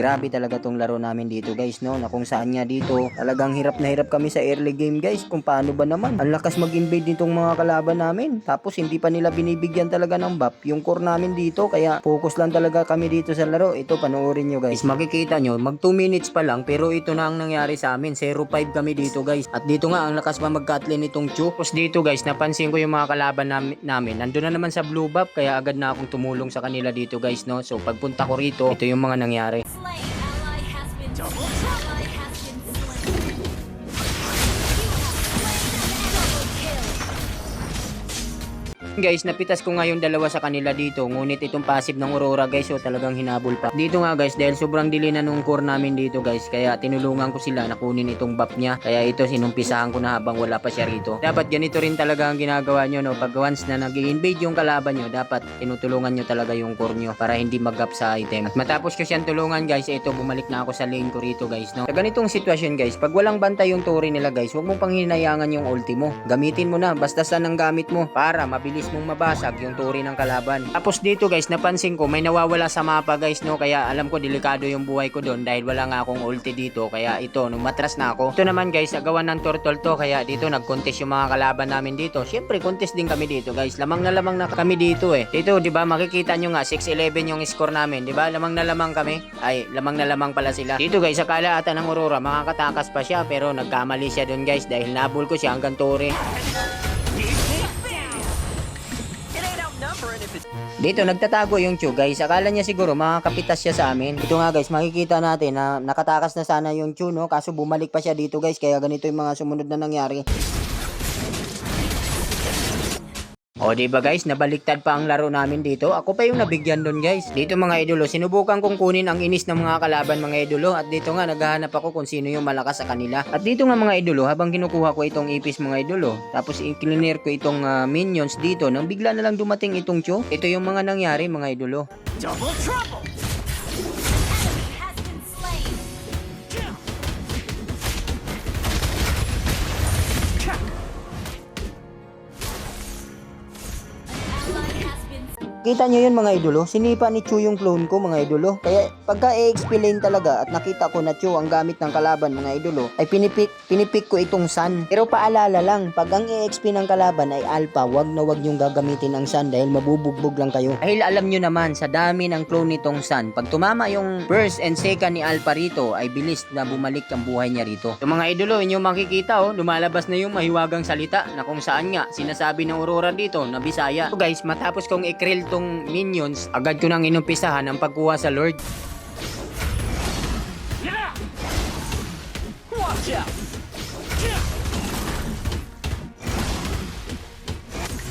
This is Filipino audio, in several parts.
Grabe talaga tong laro namin dito guys, no, na kung saan nga dito talagang hirap na hirap kami sa early game guys. Kung paano ba naman, ang lakas mag-invade nitong mga kalaban namin, tapos hindi pa nila binibigyan talaga ng buff yung core namin dito, kaya focus lang talaga kami dito sa laro. Ito, panoorin nyo guys, makikita nyo mag 2 minutes pa lang pero ito na ang nangyari sa amin. 0-5 kami dito guys, at dito nga ang lakas pa mag-catlin itong Chu. Tapos dito guys, napansin ko yung mga kalaban namin nandun na naman sa blue buff, kaya agad na akong tumulong sa kanila dito guys, no. So pagpunta ko rito, ito yung mga nangyari. Guys, napitas ko nga yung dalawa sa kanila dito, ngunit itong passive ng Aurora guys, so talagang hinabol pa. Dito nga guys, dahil sobrang dili na nung core namin dito guys, kaya tinulungan ko sila na kunin itong buff niya. Kaya ito, sinumpisahan ko na habang wala pa siya rito. Dapat ganito rin talaga ang ginagawa nyo, no. Pag once na nag-invade yung kalaban nyo, dapat tinutulungan nyo talaga yung core nyo para hindi mag-gap sa item. At matapos ko siyang tulungan guys, ito, bumalik na ako sa lane ko rito guys, no. Sa ganitong sitwasyon guys, pag walang bantay yung turi nila guys, huwag mong panghinayangan yung ulti mo. Gamitin mo na, basta saan ang gamit mo para mabilis mong mabasag yung turi ng kalaban. Tapos dito guys, napansin ko may nawawala sa mapa guys, no, kaya alam ko delikado yung buhay ko doon dahil wala nga akong ulti dito, kaya ito, nung matras na ako. Ito naman guys, agawan ng turtle to, kaya dito nag-contest yung mga kalaban namin dito. Syempre contest din kami dito guys, lamang na kami dito eh. Dito, 'di ba, makikita nyo nga 6-11 yung score namin, 'di ba? Lamang na lamang kami. Ay, lamang na lamang pala sila. Dito guys, akala ata ng Aurora makakatakas pa siya, pero nagkamali siya doon guys dahil nabul ko siya hanggang turi. Dito nagtatago yung Chu guys, akala niya siguro makakapitas siya sa amin. Ito nga guys, makikita natin na nakatakas na sana yung Chu, no, kaso bumalik pa siya dito guys, kaya ganito yung mga sumunod na nangyari. O diba guys, nabaliktad pa ang laro namin dito. Ako pa yung nabigyan doon guys. Dito mga idolo, sinubukan kong kunin ang inis ng mga kalaban mga idolo. At dito nga, naghahanap ako kung sino yung malakas sa kanila. At dito nga mga idolo, habang kinukuha ko itong ipis mga idolo, tapos i-cleaner ko itong minions dito, nang bigla na lang dumating itong Chu. Ito yung mga nangyari mga idolo. Double trouble! Kita nyo yun mga idolo, sinipa ni Chu yung clone ko mga idolo. Kaya pagka i-XP lane talaga at nakita ko na Chu ang gamit ng kalaban mga idolo, ay pinipik ko itong Sun. Pero paalala lang, pag ang i-XP ng kalaban ay Alpha, wag na wag yung gagamitin ang Sun dahil mabubugbog lang kayo. Dahil alam nyo naman, sa dami ng clone nitong Sun, pag tumama yung first and second ni Alpha rito, ay bilis na bumalik ang buhay niya rito. So mga idolo, inyo makikita lumalabas na yung mahiwagang salita na kung saan nga sinasabi ng Aurora dito na Bisaya. So guys, matapos kong i-krill tong minions, agad ko nang inumpisahan ang pagkuha sa Lord. Yeah! Watch out!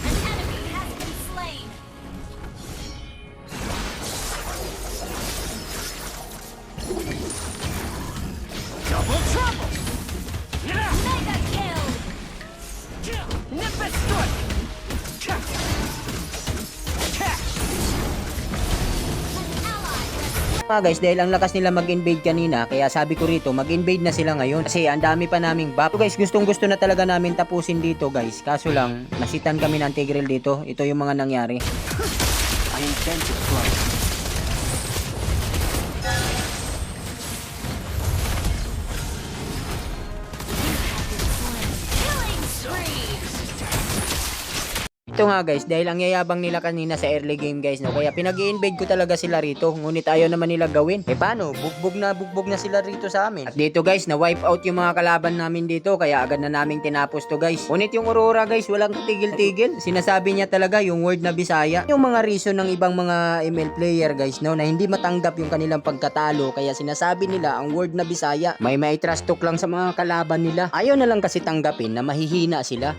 An enemy has been slain. Double trouble! Yeah! Mega kill! Nimbus strike! Guys, dahil ang lakas nila mag-invade kanina, kaya sabi ko rito, mag-invade na sila ngayon kasi ang dami pa naming buff. So guys, gustong gusto na talaga namin tapusin dito guys, kaso lang nasitan kami ng Tigreal dito. Ito yung mga nangyari. I intend to fly. Ito nga guys, dahil ang yayabang nila kanina sa early game guys, no, kaya pinag-i-invade ko talaga sila rito, ngunit ayaw naman nila gawin. Eh paano, bugbog na sila rito sa amin. At dito guys, na-wipe out yung mga kalaban namin dito, kaya agad na naming tinapos to guys. Ngunit yung Aurora guys, walang tigil-tigil. Sinasabi niya talaga yung word na Bisaya. Yung mga reason ng ibang mga ML player guys, no, na hindi matanggap yung kanilang pagkatalo, kaya sinasabi nila ang word na Bisaya. May trust talk lang sa mga kalaban nila. Ayaw na lang kasi tanggapin na mahihina sila.